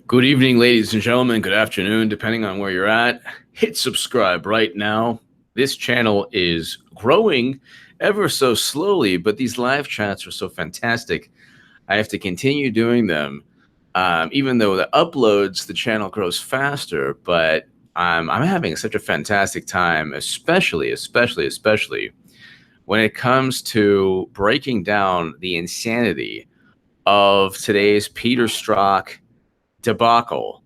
Good evening, ladies and gentlemen. Good afternoon, depending on where you're at. Hit subscribe right now. This channel is growing ever so slowly, but these live chats are so fantastic. I have to continue doing them. Even though the uploads, the channel grows faster, but I'm having such a fantastic time, especially when it comes to breaking down the insanity of today's Peter Strzok debacle.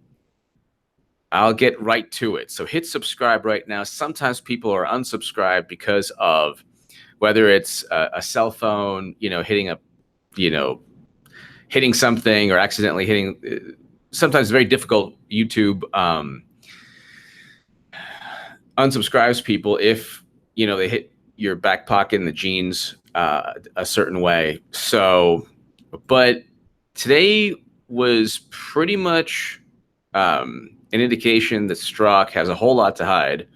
I'll get right to it. So hit subscribe right now. Sometimes people are unsubscribed because of whether it's a cell phone, hitting something or accidentally hitting. Sometimes very difficult. YouTube unsubscribes people if they hit your back pocket in the jeans a certain way. So, but today was pretty much an indication that Strzok has a whole lot to hide,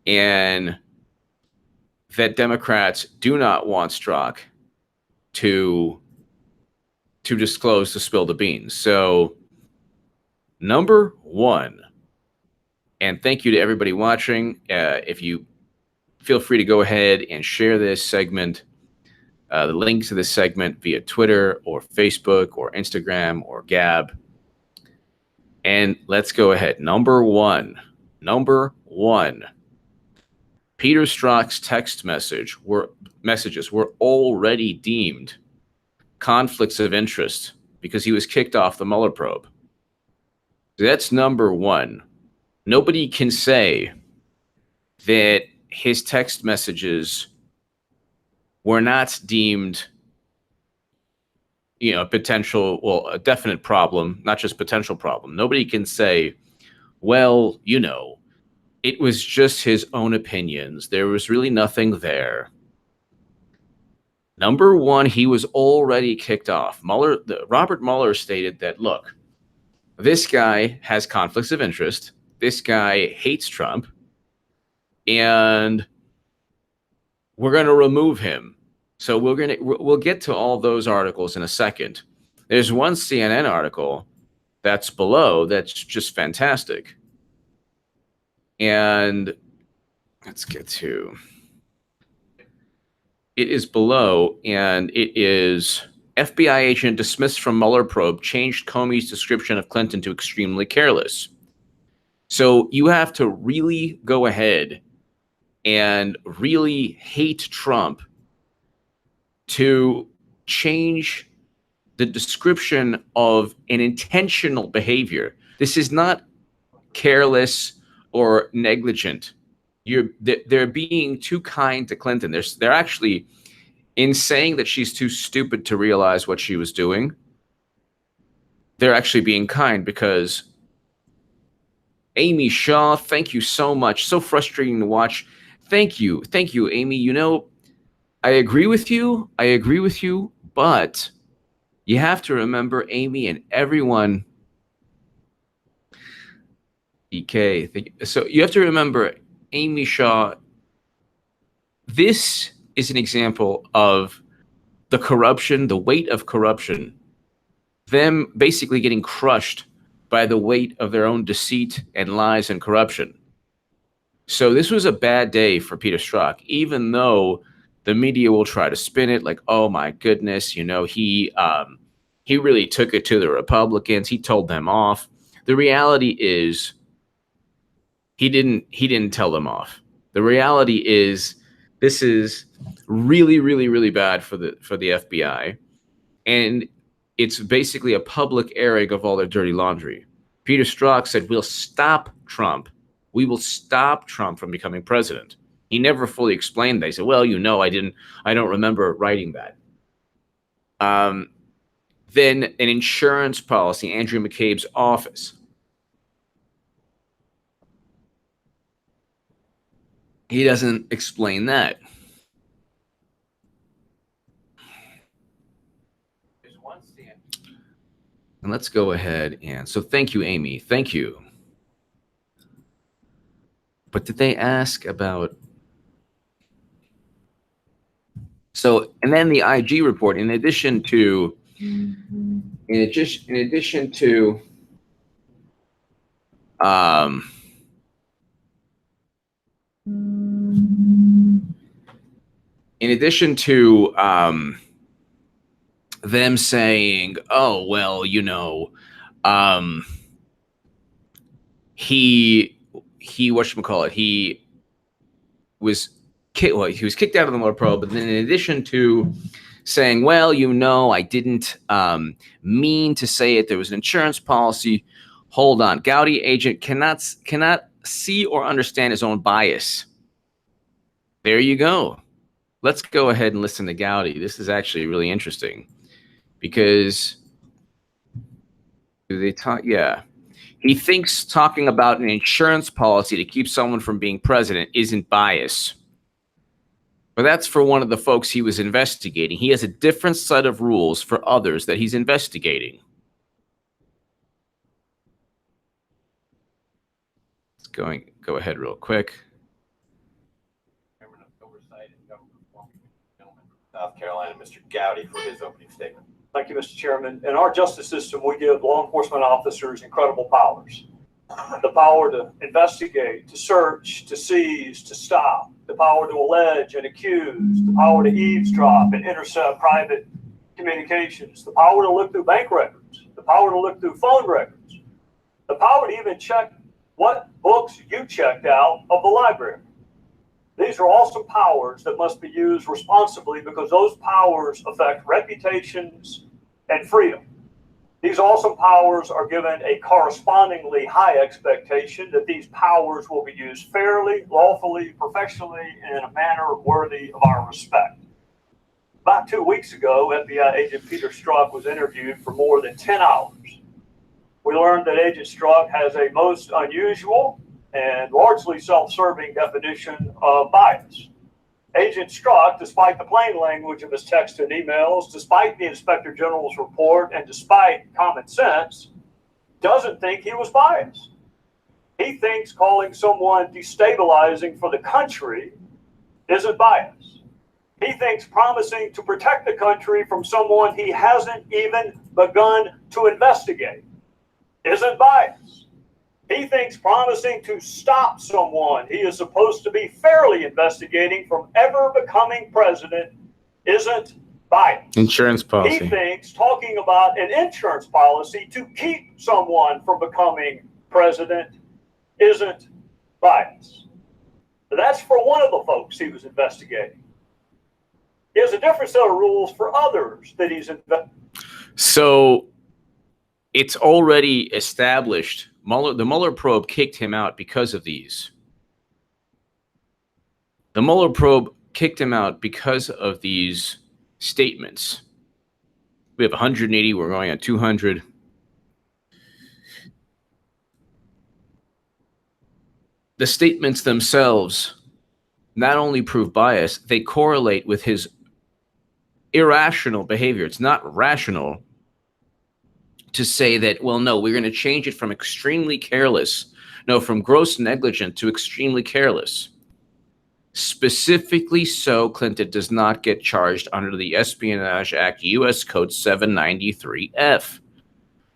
and that Democrats do not want Strzok to disclose, to spill the beans. So, number one, and thank you to everybody watching. If you feel free to go ahead and share this segment, the link to this segment via Twitter or Facebook or Instagram or Gab. And let's go ahead. Number one, Peter Strzok's text messages were already deemed conflicts of interest because he was kicked off the Mueller probe. That's number one. Nobody can say that his text messages were not deemed a definite problem, not just potential problem. Nobody can say, well, it was just his own opinions. There was really nothing there. Number one, he was already kicked off. Robert Mueller stated that, look, this guy has conflicts of interest. This guy hates Trump. And we're going to remove him. So we'll get to all those articles in a second. There's one CNN article that's below that's just fantastic. And let's get to it. Is below, and it is FBI agent dismissed from Mueller probe, changed Comey's description of Clinton to extremely careless. So you have to really go ahead and really hate Trump to change the description of an intentional behavior. This is not careless or negligent. They're being too kind to Clinton. They're actually, in saying that she's too stupid to realize what she was doing, they're actually being kind, because Amy Shaw, thank you so much. So frustrating to watch. Thank you, Amy. I agree with you, but you have to remember, Amy, and everyone, EK, so you have to remember, Amy Shaw, this is an example of the corruption, the weight of corruption, them basically getting crushed by the weight of their own deceit and lies and corruption. So this was a bad day for Peter Strzok, even though the media will try to spin it like, oh my goodness, he really took it to the Republicans. He told them off. The reality is he didn't tell them off. The reality is this is really, really, really bad for the FBI. And it's basically a public airing of all their dirty laundry. Peter Strzok said, we'll stop Trump. We will stop Trump from becoming president. He never fully explained that. He said, well, I don't remember writing that. Then an insurance policy, Andrew McCabe's office. He doesn't explain that. And let's go ahead and, so thank you, Amy. Thank you. But did they ask about, so, and then the IG report, in addition to In addition to them saying, oh, well, you know, he whatchamacallit, he was kicked out of the Mueller probe, but then in addition to saying, well, you know, I didn't mean to say it, there was an insurance policy. Hold on. Gowdy agent cannot see or understand his own bias. There you go. Let's go ahead and listen to Gowdy. This is actually really interesting because they talk. Yeah, he thinks talking about an insurance policy to keep someone from being president isn't bias. But that's for one of the folks he was investigating. He has a different set of rules for others that he's investigating. Let's go ahead real quick. South Carolina, Mr. Gowdy, for his opening statement. Thank you, Mr. Chairman. In our justice system, we give law enforcement officers incredible powers. The power to investigate, to search, to seize, to stop, the power to allege and accuse, the power to eavesdrop and intercept private communications, the power to look through bank records, the power to look through phone records, the power to even check what books you checked out of the library. These are awesome powers that must be used responsibly because those powers affect reputations and freedom. These awesome powers are given a correspondingly high expectation that these powers will be used fairly, lawfully, professionally, and in a manner worthy of our respect. About 2 weeks ago, FBI agent Peter Strzok was interviewed for more than 10 hours. We learned that Agent Strzok has a most unusual and largely self-serving definition of bias. Agent Strzok, despite the plain language of his texts and emails, despite the Inspector General's report, and despite common sense, doesn't think he was biased. He thinks calling someone destabilizing for the country isn't bias. He thinks promising to protect the country from someone he hasn't even begun to investigate isn't bias. He thinks promising to stop someone he is supposed to be fairly investigating from ever becoming president isn't bias. Insurance policy. He thinks talking about an insurance policy to keep someone from becoming president isn't bias. But that's for one of the folks he was investigating. He has a different set of rules for others that he's investigating. So it's already established. The Mueller probe kicked him out because of these. The Mueller probe kicked him out because of these statements. We have 180. We're going on 200. The statements themselves not only prove bias, they correlate with his irrational behavior. It's not rational to say that, well, no, we're going to change it from extremely careless, no, from gross negligent to extremely careless. Specifically so, Clinton does not get charged under the Espionage Act, U.S. Code 793F.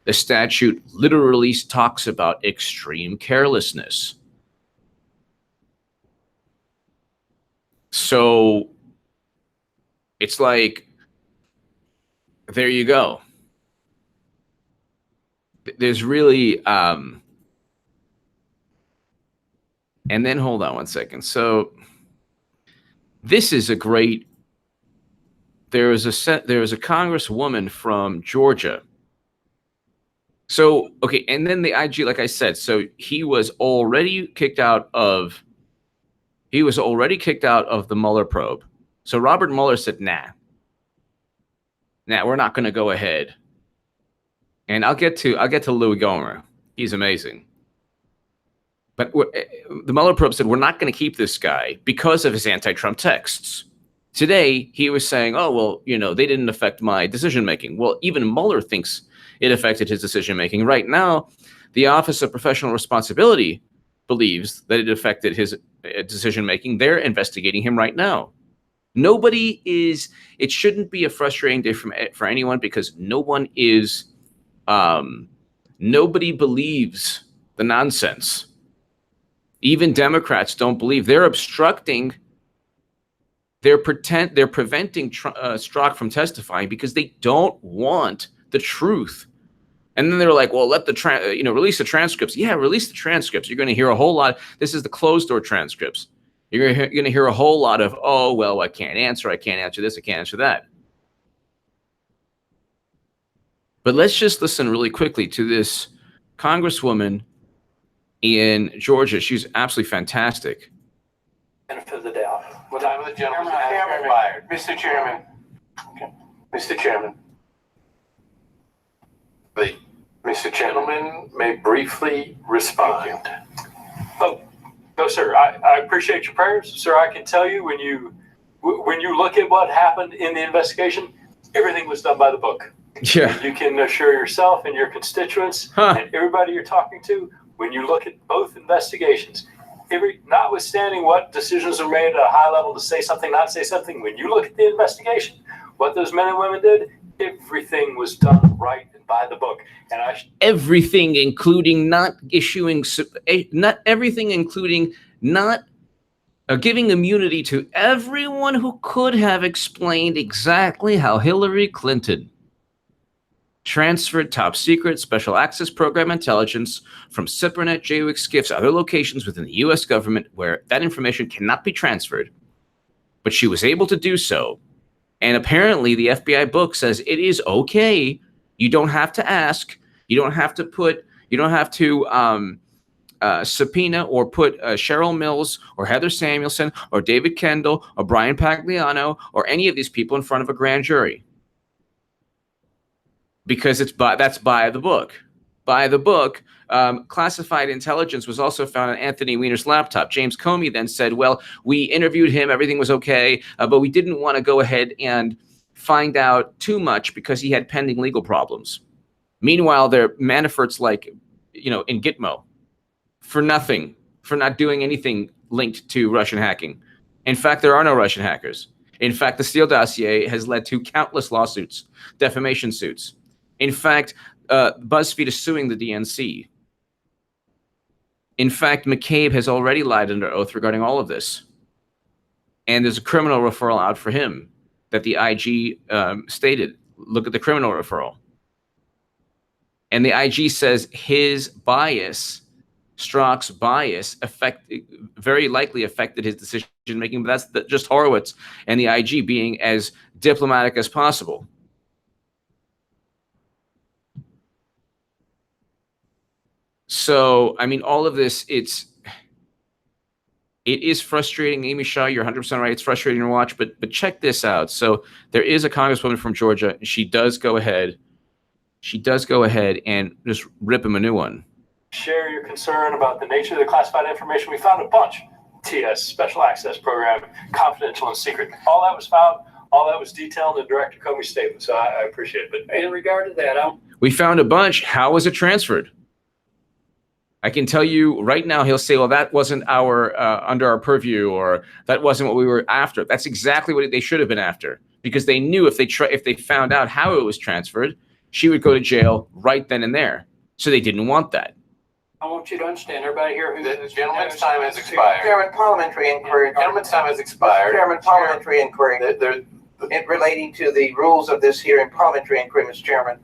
The statute literally talks about extreme carelessness. So it's like, there you go. There's really, and then hold on one second. So this is a great, there is a congresswoman from Georgia. So, okay. And then the IG, like I said, so he was already kicked out of the Mueller probe. So Robert Mueller said, nah, we're not going to go ahead. And I'll get to Louis Gohmert. He's amazing. But the Mueller probe said, we're not going to keep this guy because of his anti-Trump texts. Today, he was saying, oh, well, you know, they didn't affect my decision-making. Well, even Mueller thinks it affected his decision-making. Right now, the Office of Professional Responsibility believes that it affected his decision-making. They're investigating him right now. It shouldn't be a frustrating day for anyone because nobody believes the nonsense. Even Democrats don't believe. They're obstructing. They're preventing Strzok from testifying because they don't want the truth. And then they're like, well, let the release the transcripts. Yeah, release the transcripts. You're going to hear a whole lot. This is the closed door transcripts. You're going to hear a whole lot of, oh, well, I can't answer this, I can't answer that. But let's just listen really quickly to this congresswoman in Georgia. She's absolutely fantastic. Benefit of the doubt. What time of the gentleman has expired? Mr. Chairman. Okay. Mr. Chairman. The Mr. Gentleman may briefly respond. Oh, no, sir. I appreciate your prayers, sir. I can tell you when you look at what happened in the investigation, everything was done by the book. Yeah. You can assure yourself and your constituents and everybody you're talking to, when you look at both investigations, notwithstanding what decisions are made at a high level to say something, not say something, when you look at the investigation, what those men and women did, everything was done right and by the book. And everything, including not giving immunity to everyone who could have explained exactly how Hillary Clinton transferred top secret special access program intelligence from Cybernet, JWIC, SCIFs, other locations within the U.S. government where that information cannot be transferred. But she was able to do so. And apparently the FBI book says it is okay. You don't have to ask. You don't have to subpoena or put Cheryl Mills or Heather Samuelson or David Kendall or Brian Pagliano or any of these people in front of a grand jury. Because that's by the book. By the book, classified intelligence was also found on Anthony Weiner's laptop. James Comey then said, well, we interviewed him, everything was okay, but we didn't want to go ahead and find out too much because he had pending legal problems. Meanwhile, Manafort's in Gitmo for nothing, for not doing anything linked to Russian hacking. In fact, there are no Russian hackers. In fact, the Steele dossier has led to countless lawsuits, defamation suits. In fact, BuzzFeed is suing the DNC. In fact, McCabe has already lied under oath regarding all of this. And there's a criminal referral out for him that the IG stated. Look at the criminal referral. And the IG says his bias, Strzok's bias, very likely affected his decision making. But that's just Horowitz and the IG being as diplomatic as possible. So, I mean, all of this, it is frustrating. Amy Shaw, you're 100% right. It's frustrating to watch, but check this out. So there is a congresswoman from Georgia. She does go ahead and just rip him a new one. Share your concern about the nature of the classified information. We found a bunch. TS, Special Access Program, confidential and secret. All that was found. All that was detailed in Director Comey's statement. So I appreciate it. But in regard to that, we found a bunch. How was it transferred? I can tell you right now, he'll say, well, that wasn't under our purview, or that wasn't what we were after. That's exactly what they should have been after, because they knew if they found out how it was transferred, she would go to jail right then and there. So they didn't want that. I want you to understand, everybody here, the gentleman's time has expired. Chairman, parliamentary inquiry. Gentleman's time has expired. Chairman, parliamentary inquiry. Relating to the rules of this hearing, parliamentary inquiry, Mr. Chairman.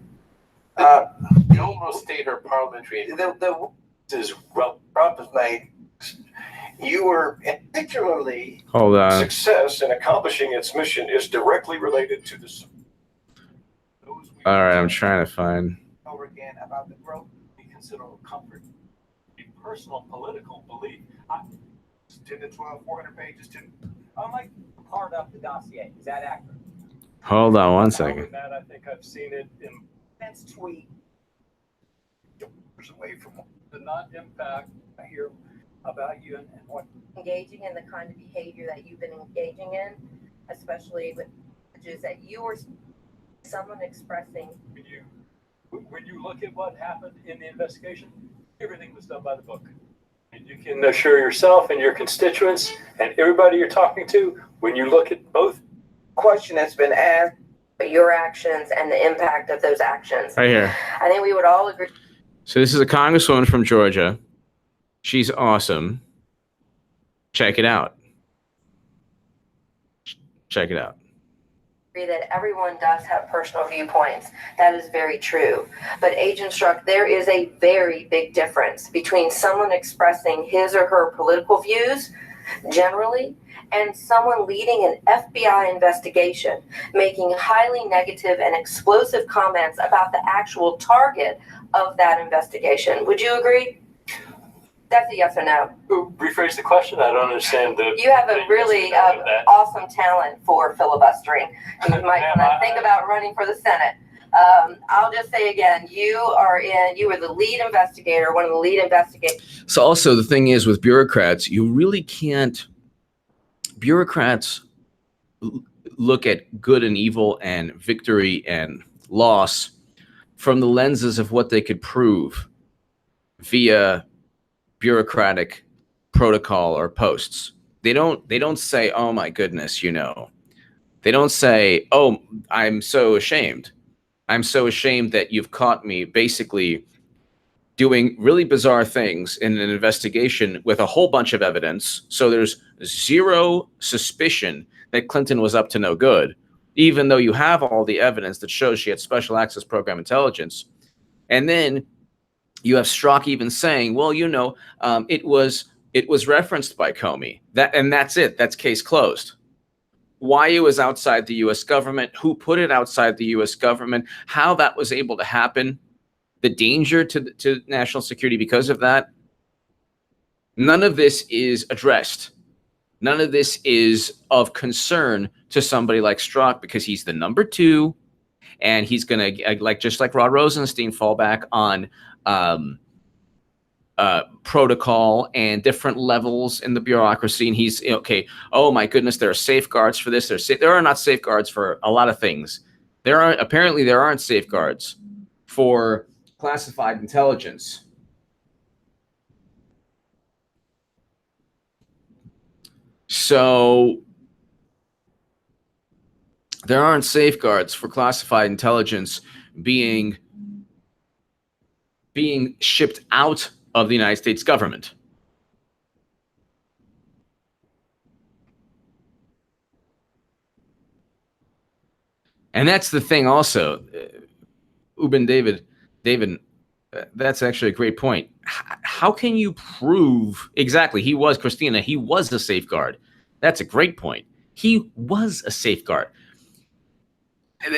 The almost state her parliamentary. Is well, was made. You were particularly success in accomplishing its mission is directly related to the. All right, I'm trying to find. Over again about the growth. we consider comfort, a personal political belief. To the 400 pages to. Unlike part of the dossier, is that accurate? Hold on one second. That I think I've seen it in Defense tweet. away from the non-impact. I hear about you and what engaging in the kind of behavior that you've been engaging in, especially with messages that you or someone expressing. When you look at what happened in the investigation, everything was done by the book. And you can assure yourself and your constituents and everybody you're talking to, when you look at both. Question that's been asked. Your actions and the impact of those actions. Right here. I think we would all agree. So this is a congresswoman from Georgia. She's awesome. Check it out. Check it out. That everyone does have personal viewpoints. That is very true. But Agent Strzok, there is a very big difference between someone expressing his or her political views generally and someone leading an FBI investigation, making highly negative and explosive comments about the actual target of that investigation. Would you agree? That's a yes or no. Rephrase the question. I don't understand the. You have a really awesome talent for filibustering. You might want to think about running for the Senate. I'll just say again, you were the lead investigator, one of the lead investigators. So also the thing is with bureaucrats, you really can't. Bureaucrats look at good and evil and victory and loss from the lenses of what they could prove via bureaucratic protocol or posts. They don't say, oh my goodness, you know. They don't say, oh, I'm so ashamed. I'm so ashamed that you've caught me basically doing really bizarre things in an investigation with a whole bunch of evidence. So there's zero suspicion that Clinton was up to no good, even though you have all the evidence that shows she had special access program intelligence. And then you have Strzok even saying, well, you know, it was referenced by Comey. That's it. That's case closed. Why it was outside the U.S. government, who put it outside the U.S. government, how that was able to happen, the danger to national security because of that. None of this is addressed. None of this is of concern to somebody like Strzok because he's the number two, and he's going to, just like Rod Rosenstein, fall back on protocol and different levels in the bureaucracy. And he's, okay, oh my goodness, there are safeguards for this. There are not safeguards for a lot of things. Apparently there aren't safeguards for classified intelligence. So there aren't safeguards for classified intelligence being shipped out of the United States government. And that's the thing also, David, that's actually a great point. How can you prove exactly he was a safeguard? That's a great point. He was a safeguard.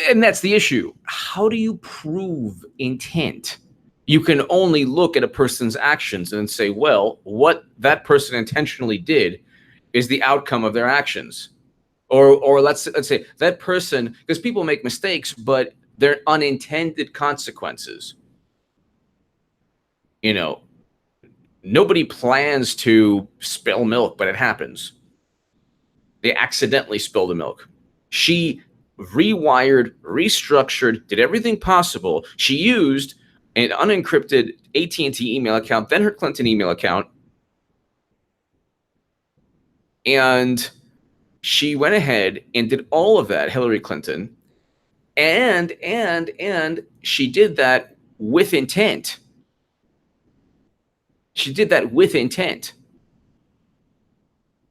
And that's the issue. How do you prove intent? You can only look at a person's actions and say, well, what that person intentionally did is the outcome of their actions. Or let's say that person, because people make mistakes, but they're unintended consequences. You know, nobody plans to spill milk, but it happens. They accidentally spill the milk. She rewired, restructured, did everything possible. She used an unencrypted AT&T email account, then her Clinton email account. And she went ahead and did all of that, Hillary Clinton. And she did that with intent. She did that with intent.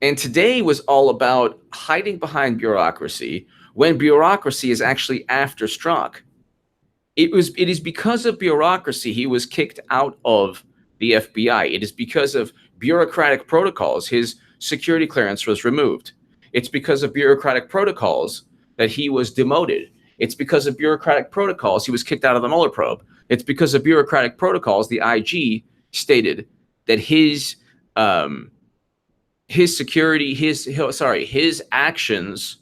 And today was all about hiding behind bureaucracy when bureaucracy is actually after Strzok. It is because of bureaucracy he was kicked out of the FBI. It is because of bureaucratic protocols his security clearance was removed. It's because of bureaucratic protocols that he was demoted. It's because of bureaucratic protocols he was kicked out of the Mueller probe. It's because of bureaucratic protocols the IG stated that his actions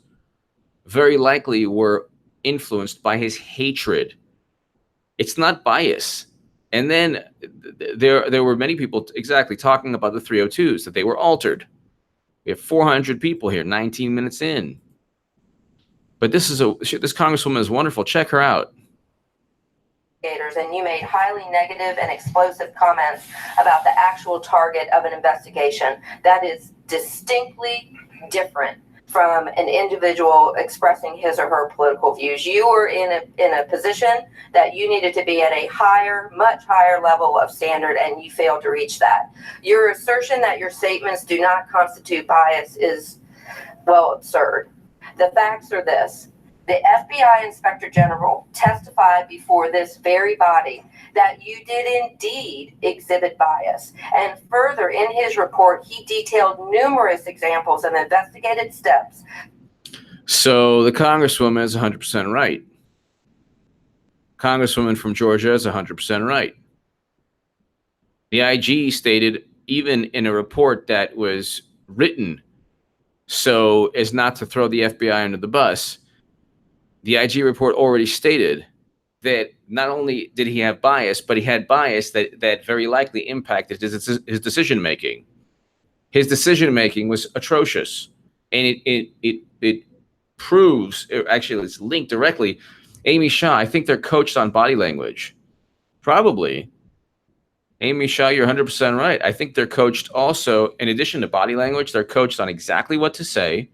very likely were influenced by his hatred. It's not bias. And then there were many people exactly talking about the 302s, that they were altered. We have 400 people here, 19 minutes in. But this congresswoman is wonderful. Check her out. And you made highly negative and explosive comments about the actual target of an investigation. That is distinctly different from an individual expressing his or her political views. You were in a position that you needed to be at a higher, much higher level of standard, and you failed to reach that. Your assertion that your statements do not constitute bias is, well, absurd. The facts are this. The FBI Inspector General testified before this very body that you did indeed exhibit bias. And further, in his report, he detailed numerous examples of investigated steps. So the Congresswoman is 100% right. Congresswoman from Georgia is 100% right. The IG stated, even in a report that was written so as not to throw the FBI under the bus, the IG report already stated that not only did he have bias, but he had bias that very likely impacted his decision-making. His decision-making was atrocious. And it proves, actually it's linked directly. Amy Shaw, I think they're coached on body language. Probably. Amy Shaw, you're 100% right. I think they're coached also, in addition to body language, they're coached on exactly what to say.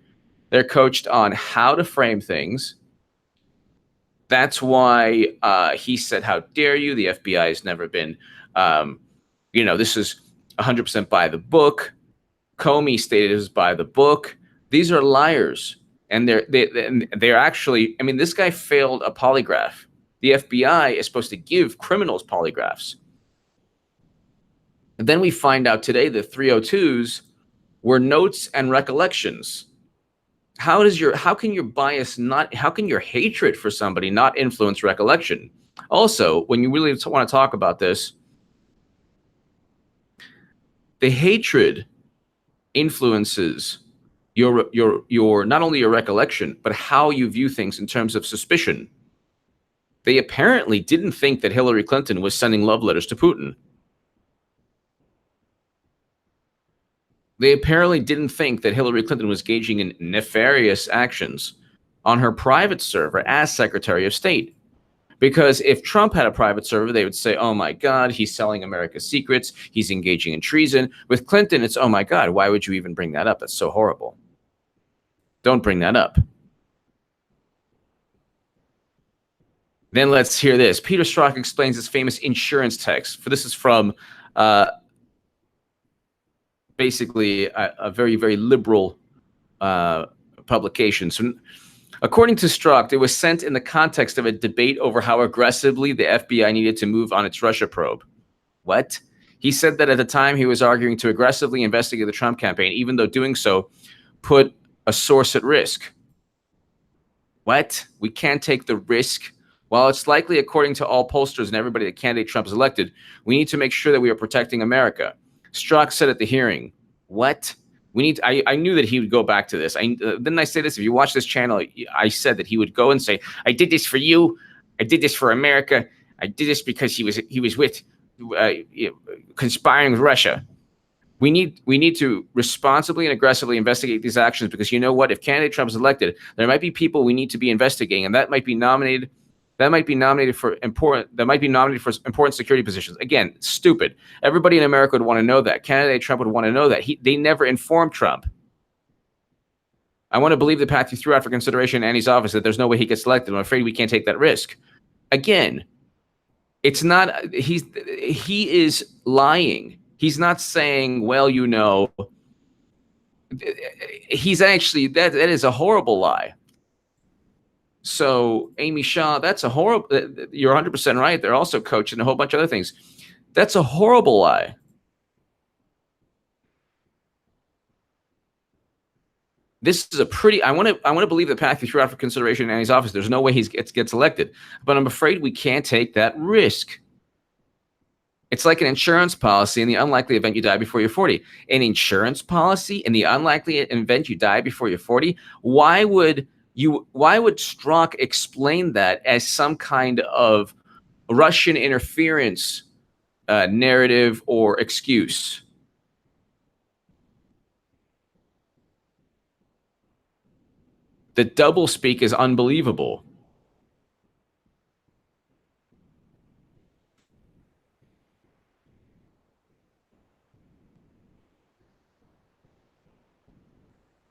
They're coached on how to frame things. That's why he said, how dare you? The FBI has never been, this is 100% by the book. Comey stated it was by the book. These are liars. And they're actually, I mean, this guy failed a polygraph. The FBI is supposed to give criminals polygraphs. And then we find out today that 302s were notes and recollections. How can your bias not, how can your hatred for somebody not influence recollection? Also, when you really want to talk about this, the hatred influences your not only your recollection, but how you view things in terms of suspicion. They apparently didn't think that Hillary Clinton was sending love letters to Putin. They apparently didn't think that Hillary Clinton was engaging in nefarious actions on her private server as Secretary of State. Because if Trump had a private server, they would say, oh my God, he's selling America's secrets. He's engaging in treason. With Clinton, it's, oh my God, why would you even bring that up? That's so horrible. Don't bring that up. Then let's hear this. Peter Strzok explains his famous insurance text. This is from basically a very, very liberal publication. So according to Strzok, it was sent in the context of a debate over how aggressively the FBI needed to move on its Russia probe. What? He said that at the time he was arguing to aggressively investigate the Trump campaign, even though doing so put a source at risk. What? We can't take the risk? While it's likely, according to all pollsters and everybody, that candidate Trump is elected, we need to make sure that we are protecting America. Strzok said at the hearing, what? We need. I knew that he would go back to this. Didn't I say this? If you watch this channel, I said that he would go and say, I did this for you. I did this for America. I did this because he was with conspiring with Russia. We need to responsibly and aggressively investigate these actions, because you know what? If candidate Trump is elected, there might be people we need to be investigating, and that might be nominated. That might be nominated for important security positions. Again, stupid. Everybody in America would want to know that. Candidate Trump would want to know that. They never informed Trump. I want to believe the path he threw out for consideration in Annie's office, that there's no way he gets elected. I'm afraid we can't take that risk. Again, it's not. He is lying. He's not saying, well, you know. He's actually that is a horrible lie. So Amy Shaw, that's a horrible, you're 100% right. They're also coaching a whole bunch of other things. That's a horrible lie. This is a pretty, I want to believe the path he threw out for consideration in Annie's office. There's no way he gets elected, but I'm afraid we can't take that risk. It's like an insurance policy in the unlikely event you die before you're 40. An insurance policy in the unlikely event you die before you're 40? Why would Strzok explain that as some kind of Russian interference narrative or excuse? The doublespeak is unbelievable.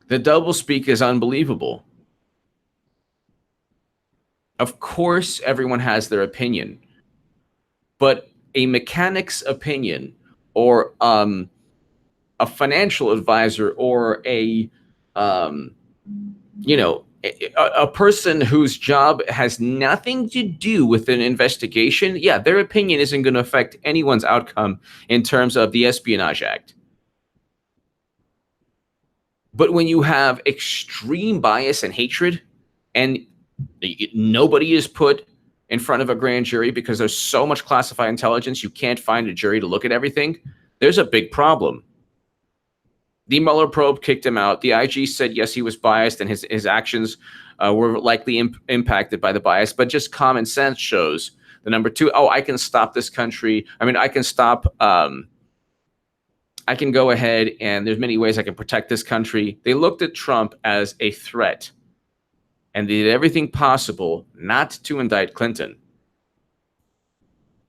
The doublespeak is unbelievable. Of course, everyone has their opinion, but a mechanic's opinion, or a financial advisor, or a person whose job has nothing to do with an investigation, yeah, their opinion isn't going to affect anyone's outcome in terms of the Espionage Act. But when you have extreme bias and hatred, and nobody is put in front of a grand jury because there's so much classified intelligence, you can't find a jury to look at everything, there's a big problem. The Mueller probe kicked him out. The IG said, yes, he was biased and his actions were likely impacted by the bias, but just common sense shows the number two, I can stop this country. I mean, I can stop, I can go ahead and there's many ways I can protect this country. They looked at Trump as a threat, and they did everything possible not to indict Clinton.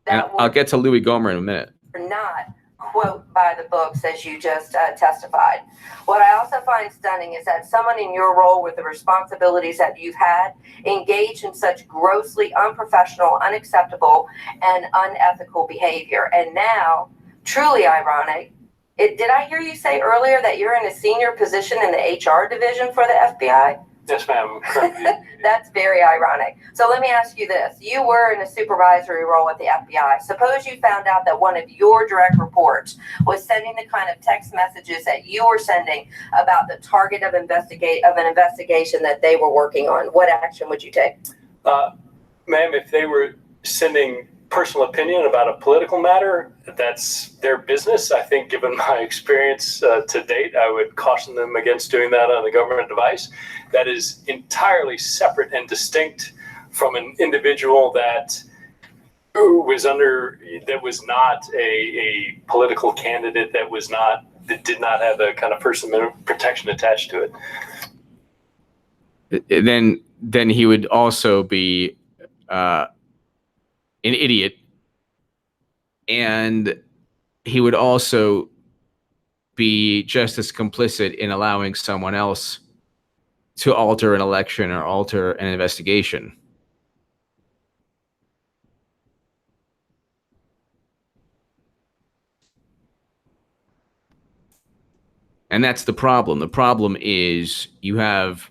And I'll get to Louis Gohmert in a minute. Not quote by the books as you just testified. What I also find stunning is that someone in your role with the responsibilities that you've had engaged in such grossly unprofessional, unacceptable, and unethical behavior. And now, truly ironic, did I hear you say earlier that you're in a senior position in the HR division for the FBI? Yes, ma'am. That's very ironic. So let me ask you this. You were in a supervisory role at the FBI. Suppose you found out that one of your direct reports was sending the kind of text messages that you were sending about the target of an investigation that they were working on. What action would you take? Ma'am, if they were sending personal opinion about a political matter, that's their business. I think given my experience to date, I would caution them against doing that on a government device. That is entirely separate and distinct from an individual that was not a political candidate, that did not have the kind of First Amendment protection attached to it. Then he would also be an idiot, and he would also be just as complicit in allowing someone else to alter an election or alter an investigation. And that's the problem. The problem is you have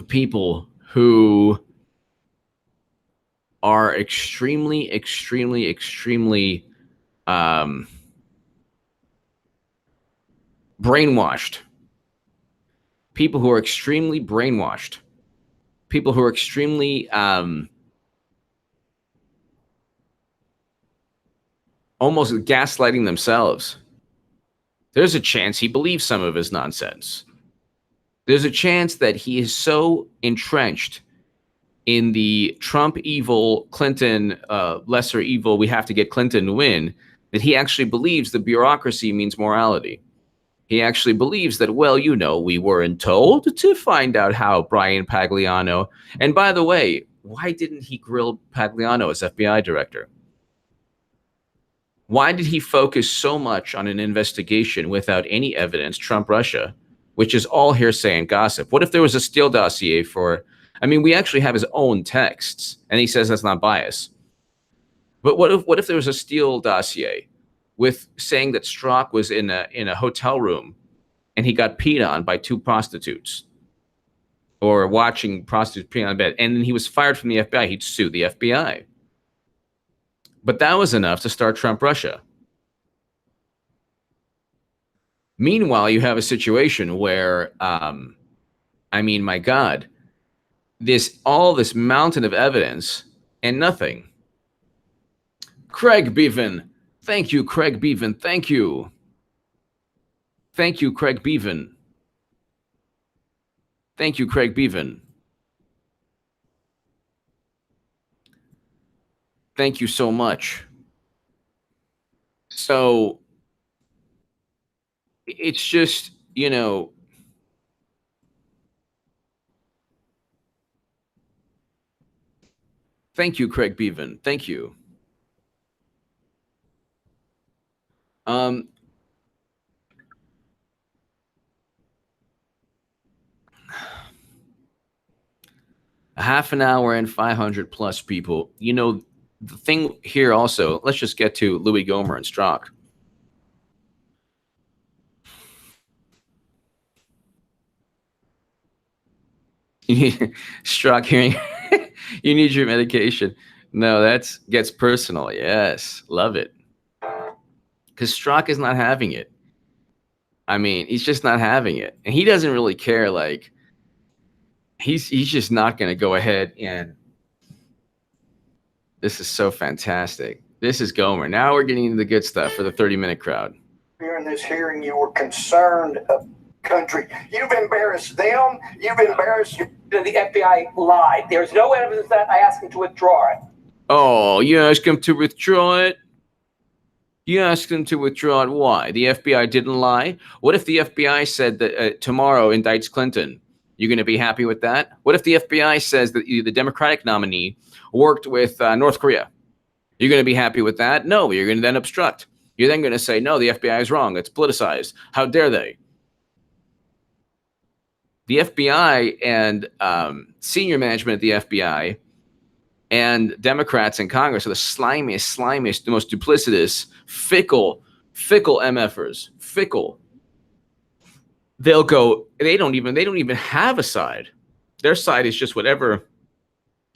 people who are extremely brainwashed. People who are extremely brainwashed. People who are extremely almost gaslighting themselves. There's a chance he believes some of his nonsense. There's a chance that he is so entrenched in the Trump evil, Clinton lesser evil, we have to get Clinton to win, that he actually believes the bureaucracy means morality. He actually believes that, well, we weren't told to find out how Brian Pagliano, and by the way, why didn't he grill Pagliano as FBI director? Why did he focus so much on an investigation without any evidence, Trump-Russia, which is all hearsay and gossip? What if there was a Steele dossier we actually have his own texts, and he says that's not bias. But what if there was a Steele dossier with saying that Strzok was in a hotel room and he got peed on by two prostitutes, or watching prostitutes peeing on bed, and then he was fired from the FBI? He'd sue the FBI. But that was enough to start Trump-Russia. Meanwhile, you have a situation where, my God, all this mountain of evidence and nothing. Craig Bevan. Thank you, Craig Bevan. Thank you. Thank you, Craig Bevan. Thank you, Craig Bevan. Thank you so much. So it's just, thank you, Craig Bevan. Thank you. A half an hour and 500 plus people. You know, the thing here also, let's just get to Louis Gohmert and Strzok. Strzok hearing, you need your medication. No, that gets personal. Yes, love it. Because Strzok is not having it. I mean, he's just not having it. And he doesn't really care. Like, he's just not going to go ahead and... This is so fantastic. This is Gohmert. Now we're getting into the good stuff for the 30-minute crowd. During this hearing, you were concerned of country. You've embarrassed them. You've embarrassed your... The FBI lied. There's no evidence that I asked him to withdraw it. Oh, you asked him to withdraw it? You asked him to withdraw it. Why? The FBI didn't lie? What if the FBI said that tomorrow indicts Clinton? You going to be happy with that? What if the FBI says that the Democratic nominee worked with North Korea? You're going to be happy with that? No, you're going to then obstruct. You're then going to say, no, the FBI is wrong. It's politicized. How dare they? The FBI and senior management at the FBI and Democrats in Congress are the slimiest, the most duplicitous, fickle MFers. Fickle. They'll go, they don't even have a side. Their side is just whatever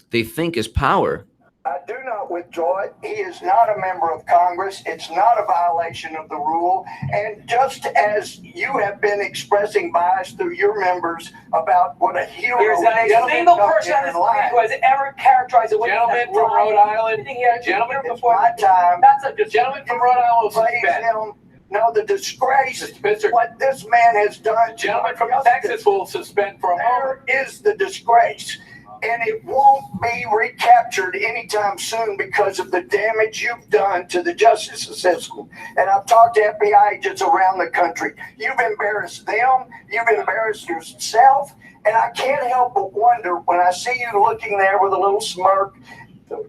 they think is power. I do not withdraw it. He is not a member of Congress. It's not a violation of the rule. And just as you have been expressing bias through your members about what a hero There's not a single person on this planet who has ever characterized it. Gentleman from Rhode Island. Gentleman It's my time. That's a Gentleman from Rhode Island will Praise suspend. him. No, the disgrace, Mr. what this man has done. Gentleman from Justice. Texas will suspend for a moment. There is the disgrace. And it won't be recaptured anytime soon because of the damage you've done to the justice system. And I've talked to FBI agents around the country. You've embarrassed them. You've embarrassed yourself. And I can't help but wonder when I see you looking there with a little smirk,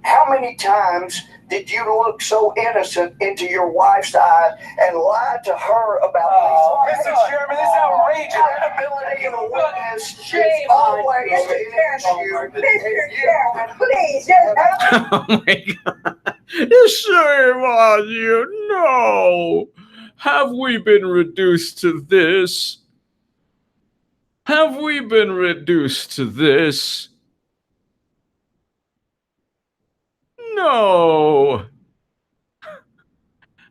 how many times did you look so innocent into your wife's eye and lie to her about Mr. Chairman, this is outrageous. Credibility of a witness is always an issue. Please, Oh my God. Shame on you. No. Have we been reduced to this? Have we been reduced to this? No.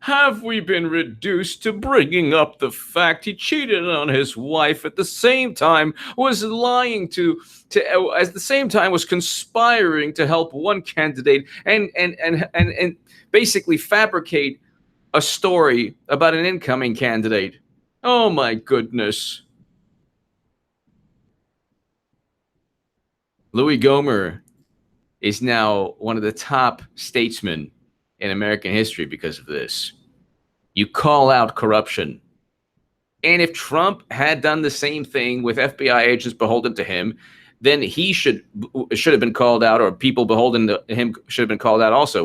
Have we been reduced to bringing up the fact he cheated on his wife at the same time, was lying to at the same time was conspiring to help one candidate and basically fabricate a story about an incoming candidate? Oh my goodness. Louis Gohmert is now one of the top statesmen in American history because of this. You call out corruption. And if Trump had done the same thing with FBI agents beholden to him, then he should have been called out, or people beholden to him should have been called out also.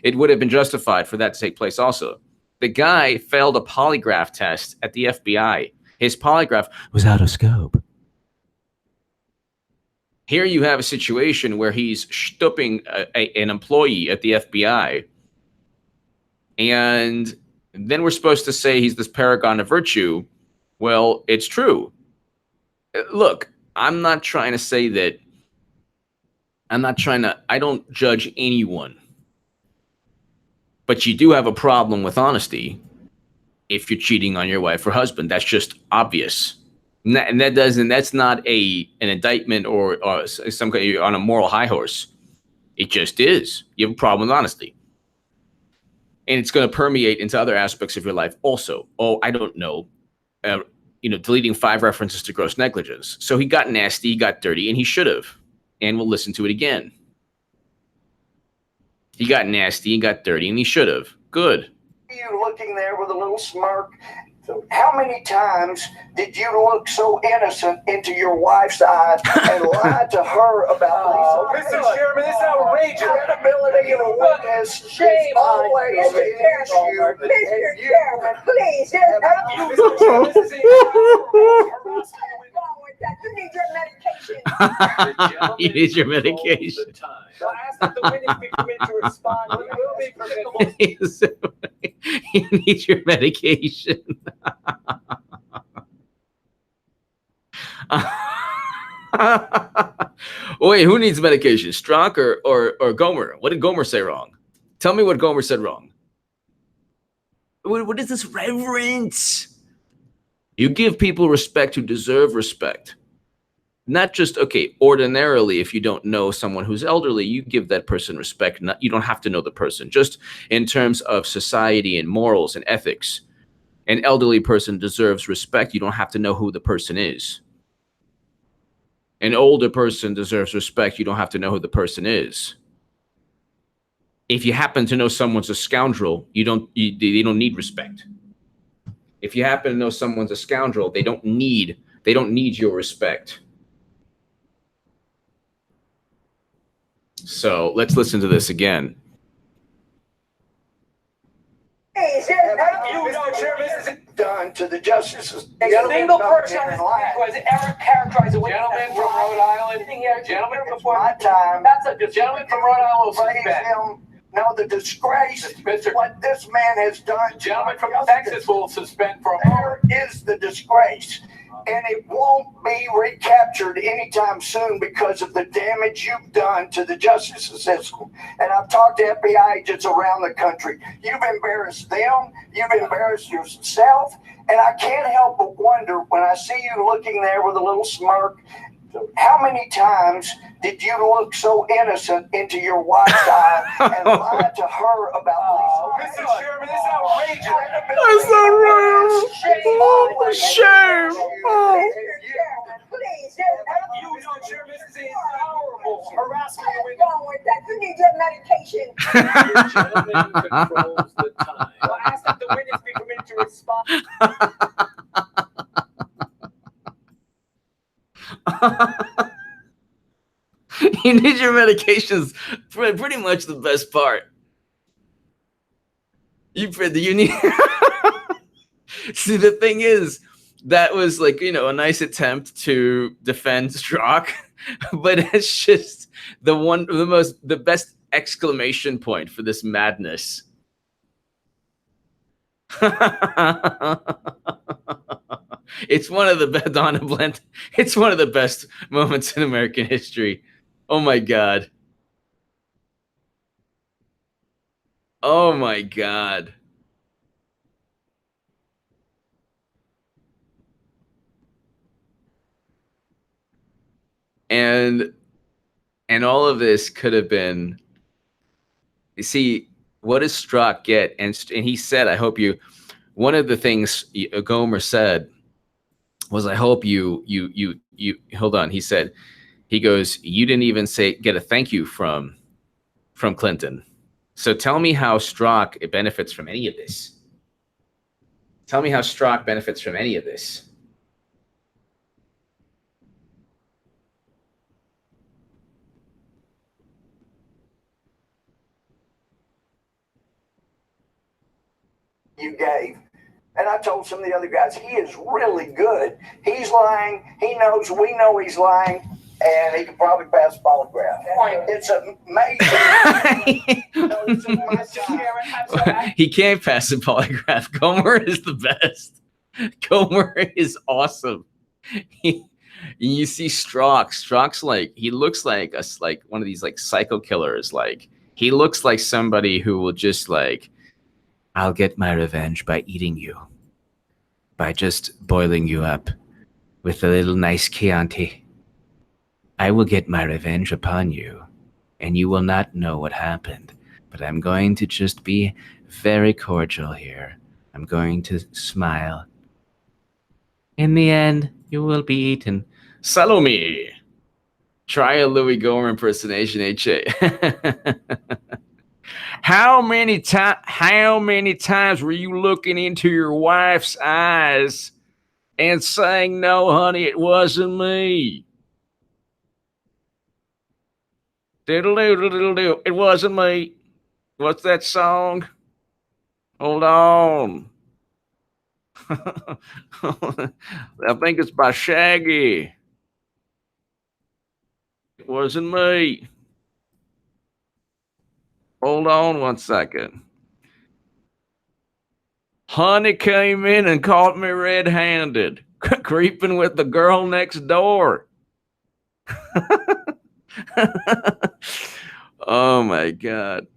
It would have been justified for that to take place also. The guy failed a polygraph test at the FBI. His polygraph was out of scope. Here you have a situation where he's stooping an employee at the FBI, and then we're supposed to say he's this paragon of virtue. Well, it's true. Look, I'm not trying to say that. I don't judge anyone. But you do have a problem with honesty if you're cheating on your wife or husband. That's just obvious. And that's not an indictment or some kind of on a moral high horse. It just is. You have a problem with honesty. And it's going to permeate into other aspects of your life also. Oh, I don't know. Deleting 5 references to gross negligence. So he got nasty, he got dirty, and he should have. And we'll listen to it again. He got nasty, he got dirty, and he should have. Good. You looking there with a little smirk. How many times did you look so innocent into your wife's eye and lie to her about Mr. Chairman, this is outrageous. credibility of a witness? Shame on always you. an issue. Mr. Chairman, please, Mr. Chairman, this is You need your medication. You need your medication. So I ask that the witness be permitted to respond. You will be permitted. You need your medication. Wait, who needs medication? Strzok or Gohmert? What did Gohmert say wrong? Tell me what Gohmert said wrong. What is this reverence? You give people respect who deserve respect. Not just, okay, ordinarily, if you don't know someone who's elderly, you give that person respect. You don't have to know the person. Just in terms of society and morals and ethics, an elderly person deserves respect. You don't have to know who the person is. An older person deserves respect. You don't have to know who the person is. If you happen to know someone's a scoundrel, they don't need respect. If you happen to know someone's a scoundrel, they don't need your respect. So let's listen to this again. You know, Chairman, this is done to the justices. A single person on this stage who has ever characterized a witness Gentlemen as from lying, Rhode Island, sitting here gentlemen before My time. that's a gentlemen from Rhode Island will Praise suspend. him. No, the disgrace, Mr. what this man has done. Gentlemen from Texas will suspend for a moment. There is the disgrace. And it won't be recaptured anytime soon because of the damage you've done to the justice system. And I've talked to FBI agents around the country. You've embarrassed them. You've embarrassed yourself. And I can't help but wonder when I see you looking there with a little smirk, how many times did you look so innocent into your wife's eye and lie to her about these Mr. Chairman, this is outrageous. That's not right. Oh, shame. Oh. Please, You know, Chairman, this is intolerable harassment. you need your medication. Your gentleman controls the time. So I ask that the witness be permitted to respond. You need your medications. Pretty much the best part. You need. See, the thing is, that was like, a nice attempt to defend Strzok, but it's just the best exclamation point for this madness. It's one of the best, Donna Blent. It's one of the best moments in American history. Oh my God. Oh my God. And all of this could have been, you see, what does Strzok get? And he said, I hope you, one of the things Gohmert said was, I hope you hold on. He goes, you didn't even get a thank you from Clinton. So tell me how Strzok benefits from any of this. Tell me how Strzok benefits from any of this. you gave. And I told some of the other guys, he is really good. He's lying. He knows, we know he's lying. And he can probably pass polygraph. It's amazing. No, it's amazing. He can't pass a polygraph. Gohmert is the best. Gohmert is awesome. You see Strzok. Strzok's like, he looks like us, like one of these like psycho killers. Like he looks like somebody who will just like, I'll get my revenge by eating you, by just boiling you up with a little nice Chianti. I will get my revenge upon you, and you will not know what happened. But I'm going to just be very cordial here. I'm going to smile. In the end, you will be eaten. Salome! Try a Louis Gohmert impersonation, H.A. How many times were you looking into your wife's eyes and saying, no, honey, it wasn't me? Diddle-doo-diddle-doo. It wasn't me. What's that song? Hold on. I think it's by Shaggy. It wasn't me. Hold on one second. Honey came in and caught me red-handed, creeping with the girl next door. Oh my God.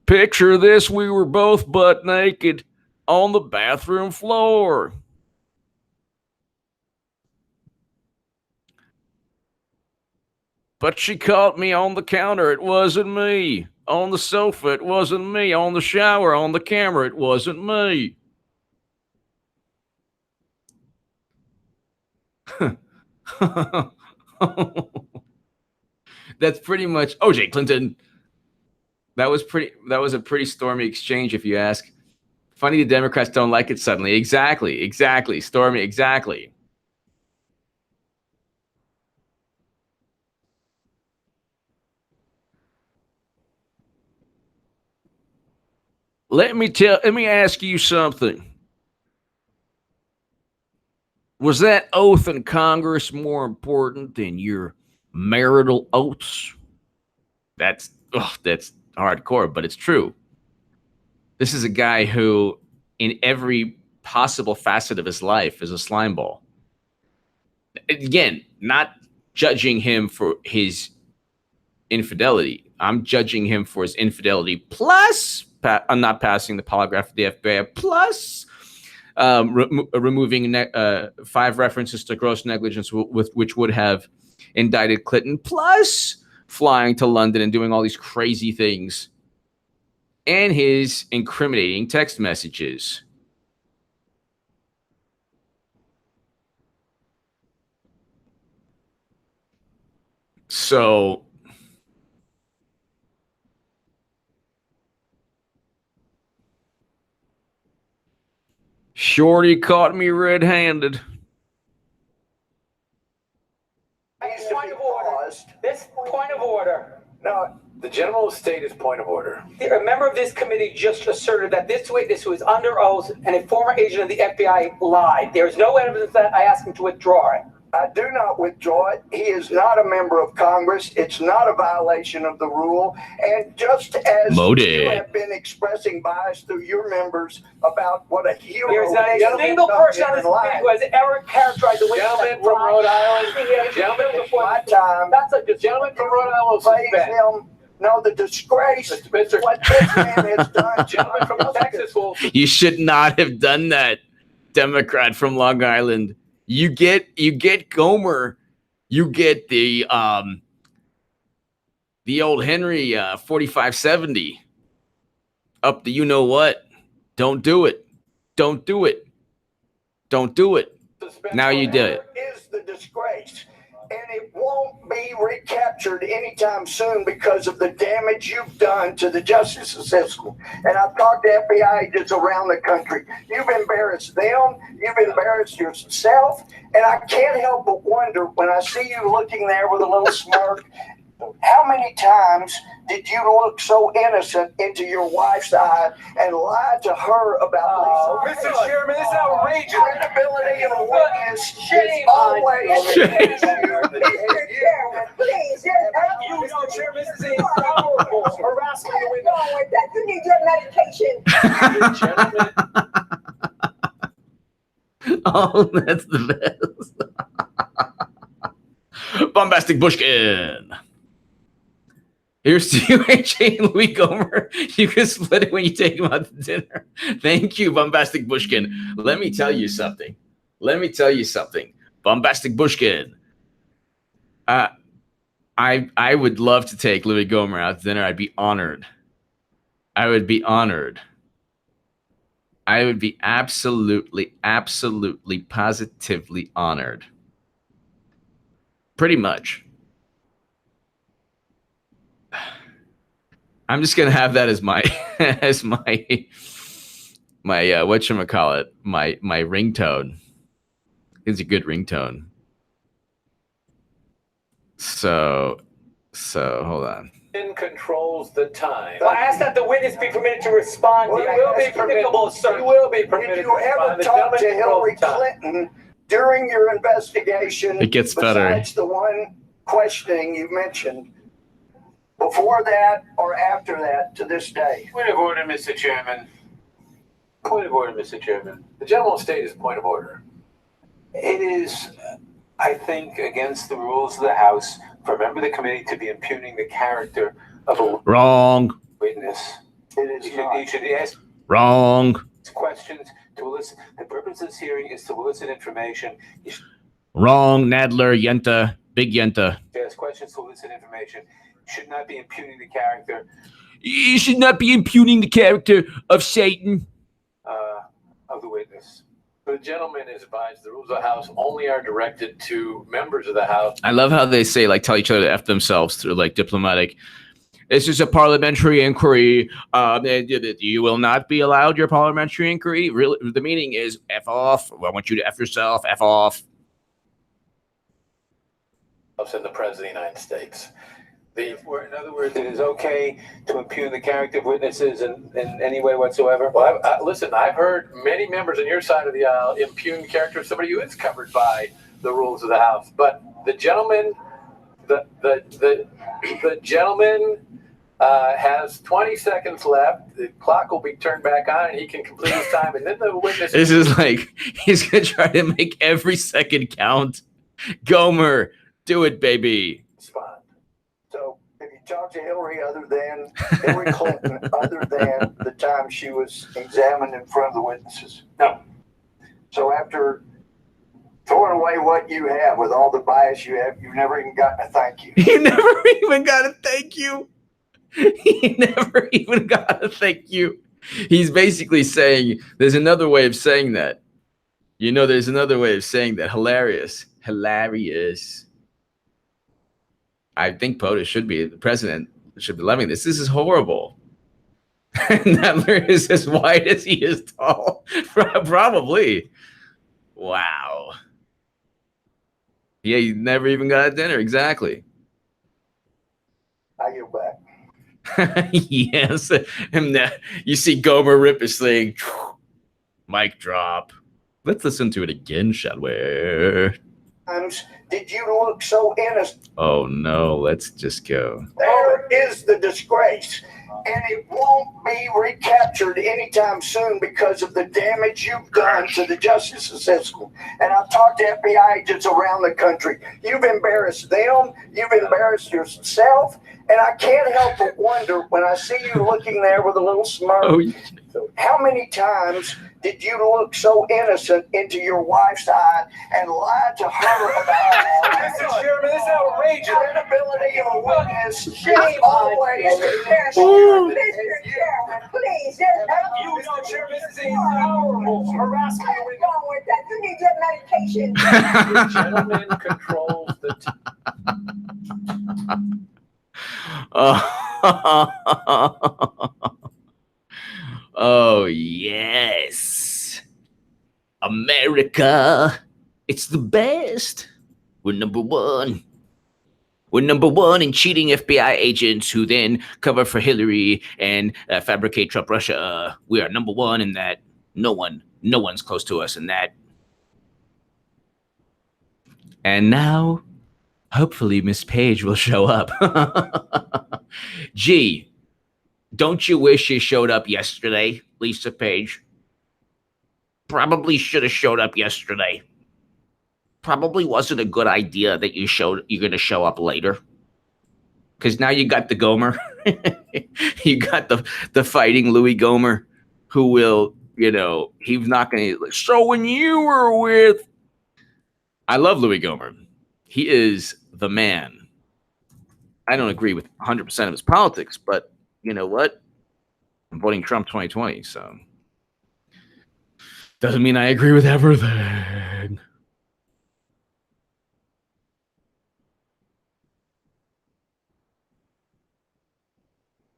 Picture this, we were both butt naked on the bathroom floor. But she caught me on the counter, it wasn't me. On the sofa, it wasn't me. On the shower, on the camera, it wasn't me. That's pretty much OJ Clinton. That was a pretty stormy exchange, if you ask. Funny the Democrats don't like it suddenly. Exactly. Stormy, exactly. Let me ask you something. Was that oath in Congress more important than your marital oaths? That's hardcore, but it's true. This is a guy who, in every possible facet of his life, is a slimeball. Again, not judging him for his infidelity. I'm judging him for his infidelity plus I'm not passing the polygraph of the FBI, plus removing 5 references to gross negligence, which would have indicted Clinton, plus flying to London and doing all these crazy things, and his incriminating text messages. So Shorty caught me red-handed. This point of order. No, the general state is point of order. A member of this committee just asserted that this witness, who is under oath and a former agent of the FBI, lied. There is no evidence that I asked him to withdraw it. I do not withdraw it. He is not a member of Congress. It's not a violation of the rule. And just as you have been expressing bias through your members about what a hero There's not a single person on this committee who has ever characterized the witness as Gentlemen from Rhode Island. Gentlemen from Rhode Island will suspend. No, the disgrace, what this man has done. Gentlemen from Texas will. You should not have done that, Democrat from Long Island. You get Gohmert, you get the old Henry 4570 up the you know what. Don't do it. Don't do it. Don't do it. Now you did it. Is the disgrace, and it won't be recaptured anytime soon because of the damage you've done to the justice system. And I've talked to FBI agents around the country. You've embarrassed them. You've embarrassed yourself. And I can't help but wonder when I see you looking there with a little smirk, how many times did you look so innocent into your wife's eye and lie to her about Mr. Chairman, this is outrageous. credibility of a witness? Shame always. Please, Mr. Chairman, this is powerful harassment. You need your medication. Oh, that's the best. Bombastic Bushkin. Here's to you, AJ and Louis Gohmert. You can split it when you take them out to dinner. Thank you, Bombastic Bushkin. Let me tell you something. Bombastic Bushkin. I would love to take Louis Gohmert out to dinner. I'd be honored. I would be absolutely, positively honored. Pretty much. I'm just gonna have that as my whatchamacallit, my ringtone. It's a good ringtone. So hold on. Controls the time. Well, I asked that the witness be permitted to respond. Well, You will be permitted. You will be permitted. Did you ever talk to Hillary Clinton during your investigation, It gets better. besides the one questioning you mentioned, before that or after that to this day? Point of order, Mr. Chairman. Point of order, Mr. Chairman. The gentleman stated his point of order. It is, I think, against the rules of the House for a member of the committee to be impugning the character of a Wrong. witness. It is not. You should ask Wrong. questions to elicit. The purpose of this hearing is to elicit information. You should Wrong. Nadler. Yenta. Big Yenta. ask questions to elicit information. You should not be impugning the character You should not be impugning the character of Satan. of the witness. The gentleman is advised the rules of the House only are directed to members of the House. I love how they say, like, tell each other to F themselves through, like, diplomatic. This is a parliamentary inquiry. You will not be allowed your parliamentary inquiry. Really, the meaning is F off. I want you to F yourself. F off. And the President of the United States. In other words, it is okay to impugn the character of witnesses in any way whatsoever. Well, listen, I've heard many members on your side of the aisle impugn the character of somebody who is covered by the rules of the House. But the gentleman, the gentleman has 20 seconds left. The clock will be turned back on, and he can complete his time. And then the witness. This is like, he's going to try to make every second count. Gomer, do it, baby. Respond. So if you talk to Hillary Hillary Clinton, other than the time she was examined in front of the witnesses? No. So after throwing away what you have with all the bias you have, you've never even gotten a thank you. You never even got a thank you. He never even got a thank you. He's basically saying there's another way of saying that. You know, there's another way of saying that. Hilarious. Hilarious. I think POTUS should be, the president should be loving this. This is horrible. Nadler is as wide as he is tall. Probably. Wow. Yeah, you never even got a dinner. Exactly. I go back. Yes. And you see Gomer rip his thing. Mic drop. Let's listen to it again, shall we? Did you look so innocent? Oh, no. Let's just go. There is the disgrace. And it won't be recaptured anytime soon because of the damage you've done to the justice system. And I've talked to FBI agents around the country. You've embarrassed them. You've embarrassed yourself. And I can't help but wonder when I see you looking there with a little smirk, how many times did you look so innocent into your wife's eye and lie to her about Mr. Chairman, this is outrageous. credibility of a witness? She always Mr. Chairman, please, Mr. Chairman, this is intolerable. Harassment of witness. What's wrong with that? You need your medication. The gentleman controls the Oh, yes. America. It's the best. We're number one. We're number one in cheating FBI agents who then cover for Hillary and fabricate Trump Russia. We are number one in that. No one's close to us in that. And now, hopefully, Miss Page will show up. Gee, don't you wish you showed up yesterday, Lisa Page? Probably should have showed up yesterday. Probably wasn't a good idea that you're going to show up later. Because now you got the Gomer. You got the fighting Louis Gomer, who will, he's not going to. So when you were with. I love Louis Gomer. He is the man. I don't agree with 100% of his politics, but you know what? I'm voting Trump 2020, so doesn't mean I agree with everything.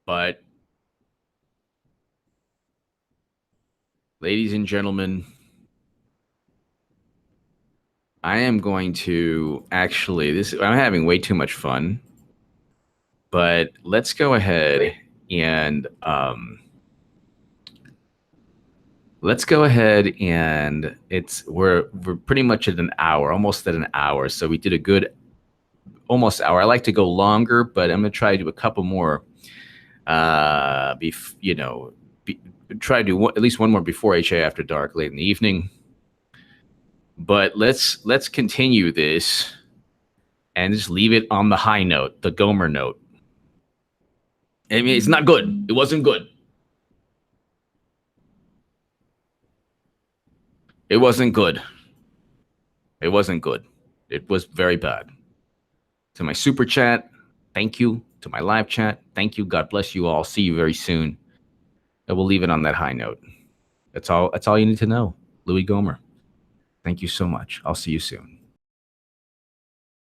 But, ladies and gentlemen, I am going to actually, I'm having way too much fun, but let's go ahead and let's go ahead and we're pretty much at an hour, almost at an hour. So we did a good almost hour. I like to go longer, but I'm gonna try to do a couple more. Try to do at least one more before HA After Dark late in the evening. But let's continue this and just leave it on the high note, the Gohmert note. I mean, it's not good. It wasn't good. It wasn't good. It wasn't good. It was very bad. To my super chat, thank you. To my live chat, thank you. God bless you all. See you very soon. And we'll leave it on that high note. That's all you need to know. Louis Gohmert. Thank you so much. I'll see you soon.